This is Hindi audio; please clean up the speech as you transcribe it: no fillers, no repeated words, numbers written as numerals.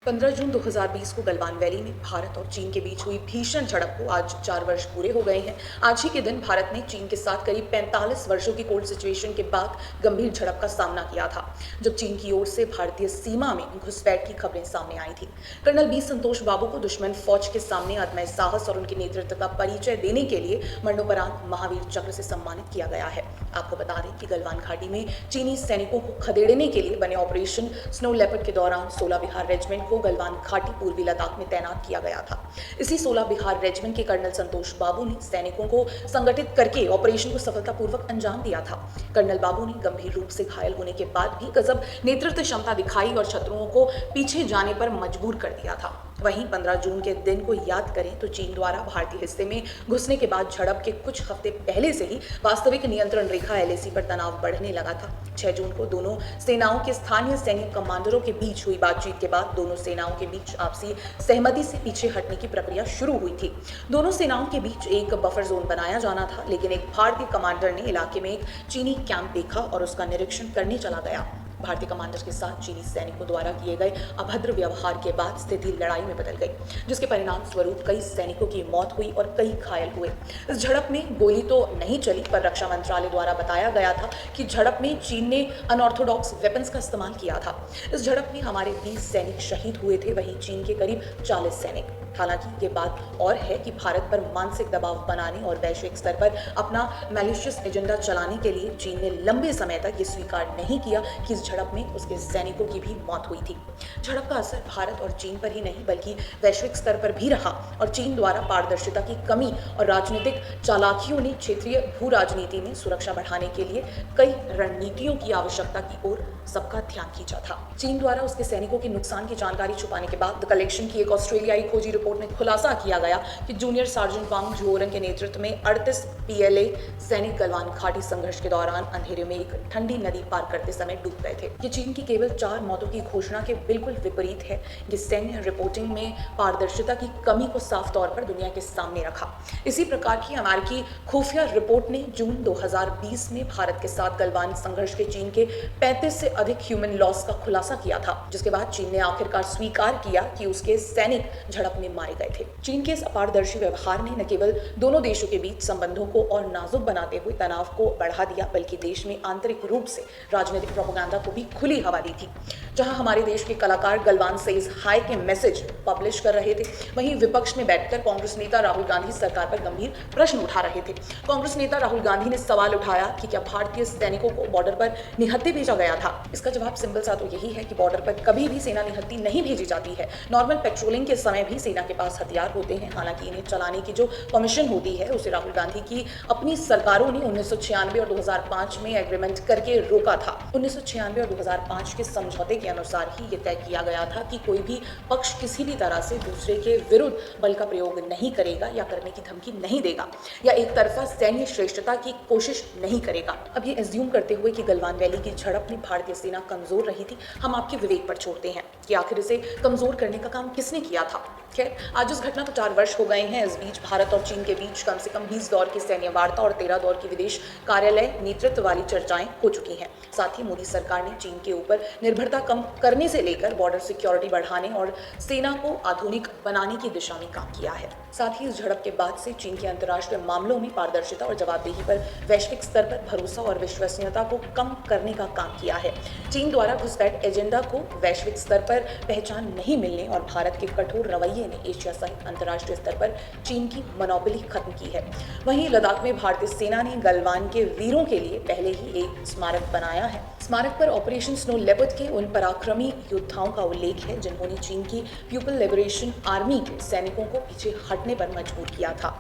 15 जून 2020 को गलवान वैली में भारत और चीन के बीच हुई भीषण झड़प को आज 4 वर्ष पूरे हो गए हैं। आज ही के दिन भारत ने चीन के साथ करीब 45 वर्षों की कोल्ड सिचुएशन के बाद गंभीर झड़प का सामना किया था, जब चीन की ओर से भारतीय सीमा में घुसपैठ की खबरें सामने आई थी। कर्नल बी संतोष बाबू को दुश्मन फौज के सामने अदम्य साहस और उनके नेतृत्व का परिचय देने के लिए मरणोपरांत महावीर चक्र से सम्मानित किया गया है। आपको बता दें कि गलवान घाटी में चीनी सैनिकों को खदेड़ने के लिए बने ऑपरेशन स्नो लेपर्ड के दौरान 16 बिहार रेजिमेंट को गलवान घाटी पूर्वी लद्दाख में तैनात किया गया था। इसी 16 बिहार रेजिमेंट के कर्नल संतोष बाबू ने सैनिकों को संगठित करके ऑपरेशन को सफलतापूर्वक अंजाम दिया था। कर्नल बाबू ने गंभीर रूप से घायल होने के बाद भी गजब नेतृत्व क्षमता दिखाई और शत्रुओं को पीछे जाने पर मजबूर कर दिया था। वहीं 15 जून के दिन को याद करें तो चीन द्वारा भारतीय हिस्से में घुसने के बाद झड़प के कुछ हफ्ते पहले से ही वास्तविक नियंत्रण रेखा LAC पर तनाव बढ़ने लगा था। 6 जून को दोनों सेनाओं के स्थानीय सैनिक कमांडरों के बीच हुई बातचीत के बाद दोनों सेनाओं के बीच आपसी सहमति से पीछे हटने की प्रक्रिया शुरू हुई थी। दोनों सेनाओं के बीच एक बफर जोन बनाया जाना था, लेकिन एक भारतीय कमांडर ने इलाके में एक चीनी कैंप देखा और उसका निरीक्षण करने चला गया। भारतीय कमांडर के साथ चीनी सैनिकों द्वारा किए गए अभद्र व्यवहार के बाद स्थिति लड़ाई में बदल गई, जिसके परिणाम स्वरूप कई सैनिकों की मौत हुई और कई घायल हुए। इस झड़प में गोली तो नहीं चली, पर रक्षा मंत्रालय द्वारा बताया गया था कि झड़प में चीन ने अनऑर्थोडॉक्स वेपन्स का इस्तेमाल किया था। इस झड़प में हमारे 20 सैनिक शहीद हुए थे, वहीं चीन के करीब 40 सैनिक। हालांकि ये बात और है कि भारत पर मानसिक दबाव बनाने और वैश्विक स्तर पर अपना मैलिशियस एजेंडा चलाने के लिए चीन ने लंबे समय तक ये स्वीकार नहीं किया कि इस झड़प में उसके सैनिकों की भी मौत हुई थी। झड़प का असर भारत और चीन पर ही नहीं बल्कि वैश्विक स्तर पर भी रहा और चीन द्वारा पारदर्शिता की कमी और राजनीतिक चालाकियों ने क्षेत्रीय भू राजनीति में सुरक्षा बढ़ाने के लिए कई रणनीतियों की आवश्यकता की ओर सबका ध्यान खींचा था। चीन द्वारा उसके सैनिकों के नुकसान की जानकारी छुपाने के बाद द कलेक्शन की एक ऑस्ट्रेलियाई खोजी रिपोर्ट में खुलासा किया गया कि जूनियर सार्जेंट वांग झुओरन के नेतृत्व में 38 PLA सैनिक गलवान घाटी संघर्ष के दौरान अंधेरे में एक ठंडी नदी पार करते समय डूब गए थे। ये चीन की केवल 4 मौतों की घोषणा के बिल्कुल विपरीत है। ये सैन्य रिपोर्टिंग में पारदर्शिता की कमी को साफ तौर पर दुनिया के सामने रखा। इसी प्रकार की अमेरिकी खुफिया रिपोर्ट ने जून 2020 में भारत के साथ गलवान संघर्ष के चीन के 35 से अधिक ह्यूमन लॉस का खुलासा किया था, जिसके बाद चीन ने आखिरकार स्वीकार किया कि उसके सैनिक झड़प में मारे गए थे। चीन के इस अपारदर्शी व्यवहार ने न केवल दोनों देशों के बीच संबंधों को और नाजुक बनाते हुए तनाव को बढ़ा दिया, बल्कि देश में आंतरिक रूप से राजनीतिक प्रोपेगेंडा को भी खुली हवा दी थी। जहां हमारे देश के कलाकार गलवान से इस हाई के मैसेज पब्लिश कर रहे थे, वहीं विपक्ष में बैठकर कांग्रेस नेता राहुल गांधी सरकार पर गंभीर प्रश्न उठा रहे थे। कांग्रेस नेता राहुल गांधी ने सवाल उठाया कि क्या भारतीय सैनिकों को बॉर्डर पर निहत्थे भेजा गया था। इसका जवाब सिंपल सा तो यही है कि बॉर्डर पर कभी भी सेना निहत्थी नहीं भेजी जाती है। नॉर्मल पेट्रोलिंग के समय भी सेना के पास हथियार होते हैं। हालांकि इन्हें चलाने की जो परमिशन होती है उसे राहुल गांधी की अपनी सरकारों ने 1996 और 2005 में एग्रीमेंट करके रोका था। 1996 और 2005 के समझौते के अनुसार ही ये तय किया गया था कि कोई भी पक्ष किसी भी तरह से दूसरे के विरुद्ध बल का प्रयोग नहीं करेगा या करने की धमकी नहीं देगा या एक तरफा सैन्य श्रेष्ठता की कोशिश नहीं करेगा। अब ये एज्यूम करते हुए कि गलवान वैली की झड़प में भारतीय सेना कमजोर रही थी, हम आपके विवेक पर छोड़ते हैं कि आखिर इसे कमजोर करने का काम किसने किया था। खैर, आज उस घटना को 4 वर्ष हो गए हैं। इस बीच भारत और चीन के बीच कम से कम 20 दौर की सैन्य वार्ता और 13 दौर की विदेश कार्यालय नेतृत्व वाली चर्चाएं हो चुकी हैं। साथ ही मोदी सरकार ने चीन के ऊपर निर्भरता कम करने से लेकर बॉर्डर सिक्योरिटी बढ़ाने और सेना को आधुनिक बनाने की दिशा में काम किया है। साथ ही इस झड़प के बाद से चीन के अंतर्राष्ट्रीय मामलों में पारदर्शिता और जवाबदेही पर वैश्विक स्तर पर भरोसा और विश्वसनीयता को कम करने का काम किया है। चीन द्वारा घुसपैठ एजेंडा को वैश्विक स्तर पर पहचान नहीं मिलने और भारत के कठोर रवैये ने एशिया सहित अंतर्राष्ट्रीय स्तर पर चीन की मोनोपोली खत्म की है। वहीं लद्दाख में भारतीय सेना ने गलवान के वीरों के लिए पहले ही एक स्मारक बनाया है। स्मारक पर ऑपरेशन स्नो लेपर्ड के उन पराक्रमी योद्धाओं का उल्लेख है जिन्होंने चीन की पीपल लिबरेशन आर्मी के सैनिकों को पीछे हटने पर मजबूर किया था।